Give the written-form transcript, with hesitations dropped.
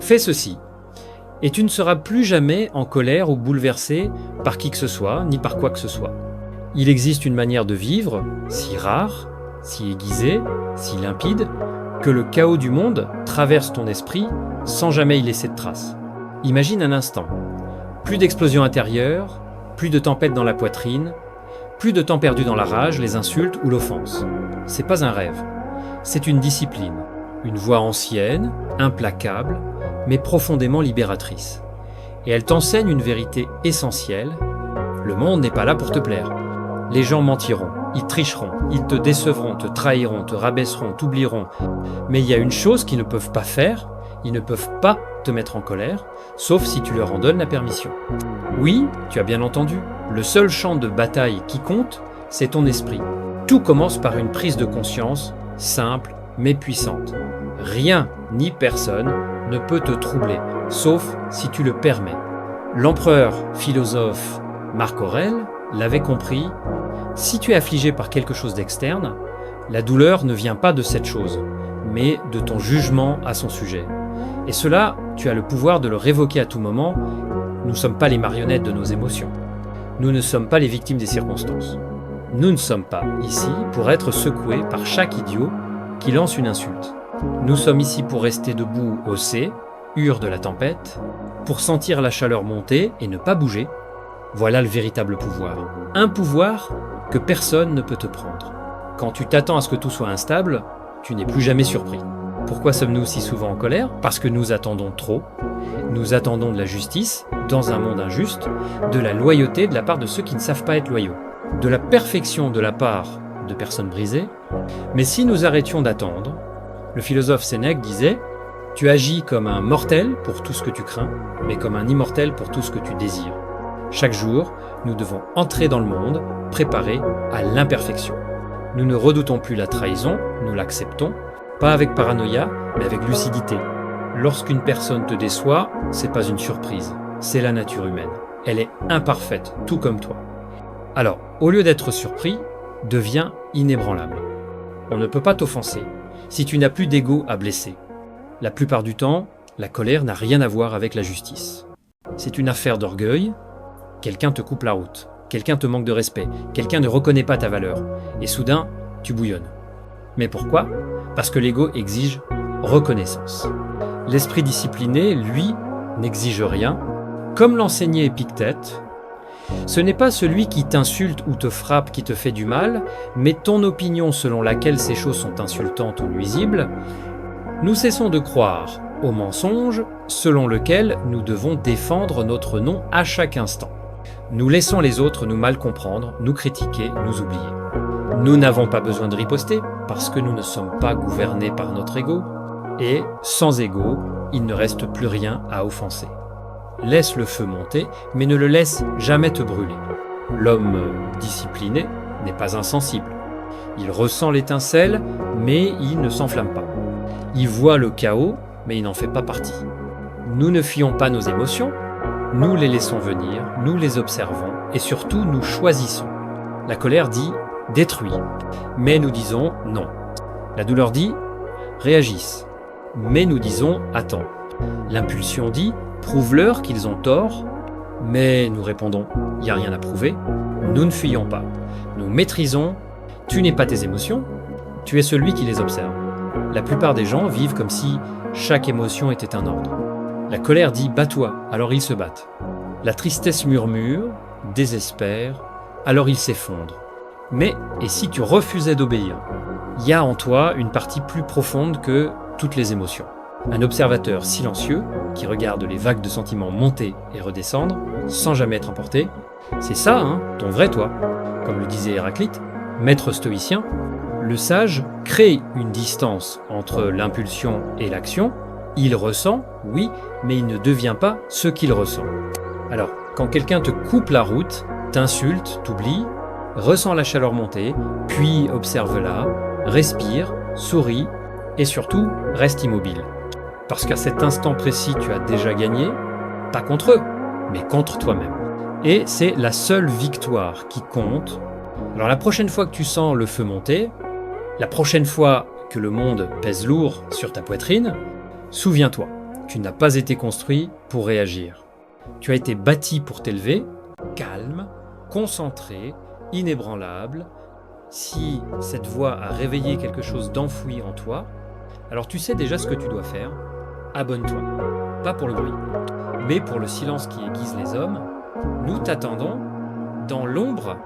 Fais ceci, et tu ne seras plus jamais en colère ou bouleversé par qui que ce soit, ni par quoi que ce soit. Il existe une manière de vivre, si rare, si aiguisée, si limpide, que le chaos du monde traverse ton esprit sans jamais y laisser de traces. Imagine un instant. Plus d'explosions intérieures, plus de tempêtes dans la poitrine, plus de temps perdu dans la rage, les insultes ou l'offense. C'est pas un rêve, c'est une discipline, une voie ancienne, implacable, mais profondément libératrice. Et elle t'enseigne une vérité essentielle, le monde n'est pas là pour te plaire. Les gens mentiront, ils tricheront, ils te décevront, te trahiront, te rabaisseront, t'oublieront. Mais il y a une chose qu'ils ne peuvent pas faire, ils ne peuvent pas te mettre en colère, sauf si tu leur en donnes la permission. Oui, tu as bien entendu, le seul champ de bataille qui compte, c'est ton esprit. Tout commence par une prise de conscience, simple mais puissante. Rien ni personne ne peut te troubler, sauf si tu le permets. L'empereur philosophe Marc Aurèle l'avait compris, si tu es affligé par quelque chose d'externe, la douleur ne vient pas de cette chose, mais de ton jugement à son sujet. Et cela, tu as le pouvoir de le révoquer à tout moment. Nous ne sommes pas les marionnettes de nos émotions. Nous ne sommes pas les victimes des circonstances. Nous ne sommes pas ici pour être secoués par chaque idiot qui lance une insulte. Nous sommes ici pour rester debout au C, hurle de la tempête, pour sentir la chaleur monter et ne pas bouger. Voilà le véritable pouvoir. Un pouvoir que personne ne peut te prendre. Quand tu t'attends à ce que tout soit instable, tu n'es plus jamais surpris. Pourquoi sommes-nous si souvent en colère ? Parce que nous attendons trop. Nous attendons de la justice, dans un monde injuste, de la loyauté de la part de ceux qui ne savent pas être loyaux, de la perfection de la part de personnes brisées. Mais si nous arrêtions d'attendre, le philosophe Sénèque disait « Tu agis comme un mortel pour tout ce que tu crains, mais comme un immortel pour tout ce que tu désires. » Chaque jour, nous devons entrer dans le monde, préparés à l'imperfection. Nous ne redoutons plus la trahison, nous l'acceptons, pas avec paranoïa, mais avec lucidité. Lorsqu'une personne te déçoit, c'est pas une surprise, c'est la nature humaine. Elle est imparfaite, tout comme toi. Alors, au lieu d'être surpris, deviens inébranlable. On ne peut pas t'offenser si tu n'as plus d'ego à blesser. La plupart du temps, la colère n'a rien à voir avec la justice. C'est une affaire d'orgueil, quelqu'un te coupe la route, quelqu'un te manque de respect, quelqu'un ne reconnaît pas ta valeur, et soudain, tu bouillonnes. Mais pourquoi ? Parce que l'ego exige reconnaissance. L'esprit discipliné, lui, n'exige rien. Comme l'enseignait Épictète, ce n'est pas celui qui t'insulte ou te frappe qui te fait du mal, mais ton opinion selon laquelle ces choses sont insultantes ou nuisibles. Nous cessons de croire au mensonge selon lequel nous devons défendre notre nom à chaque instant. Nous laissons les autres nous mal comprendre, nous critiquer, nous oublier. Nous n'avons pas besoin de riposter parce que nous ne sommes pas gouvernés par notre ego. Et sans ego, il ne reste plus rien à offenser. Laisse le feu monter, mais ne le laisse jamais te brûler. L'homme discipliné n'est pas insensible. Il ressent l'étincelle, mais il ne s'enflamme pas. Il voit le chaos, mais il n'en fait pas partie. Nous ne fuyons pas nos émotions, nous les laissons venir, nous les observons, et surtout nous choisissons. La colère dit « détruis », mais nous disons « non ». La douleur dit « réagissent », mais nous disons « attends ». L'impulsion dit « prouve-leur qu'ils ont tort », mais nous répondons « il n'y a rien à prouver ». Nous ne fuyons pas. Nous maîtrisons « tu n'es pas tes émotions, tu es celui qui les observe ». La plupart des gens vivent comme si chaque émotion était un ordre. La colère dit « bats-toi », alors ils se battent. La tristesse murmure, désespère, alors ils s'effondrent. Mais, et si tu refusais d'obéir ? Il y a en toi une partie plus profonde que toutes les émotions. Un observateur silencieux qui regarde les vagues de sentiments monter et redescendre sans jamais être emporté. C'est ça, ton vrai toi. Comme le disait Héraclite, maître stoïcien, le sage crée une distance entre l'impulsion et l'action. Il ressent, oui, mais il ne devient pas ce qu'il ressent. Alors, quand quelqu'un te coupe la route, t'insulte, t'oublie, ressens la chaleur monter, puis observe-la, respire, souris et surtout reste immobile. Parce qu'à cet instant précis, tu as déjà gagné, pas contre eux, mais contre toi-même. Et c'est la seule victoire qui compte. Alors la prochaine fois que tu sens le feu monter, la prochaine fois que le monde pèse lourd sur ta poitrine, souviens-toi, Tu n'as pas été construit pour réagir. Tu as été bâti pour t'élever, calme, concentré, inébranlable. Si cette voix a réveillé quelque chose d'enfoui en toi, alors tu sais déjà ce que tu dois faire. Abonne-toi. Pas pour le bruit, mais pour le silence qui aiguise les hommes. Nous t'attendons dans l'ombre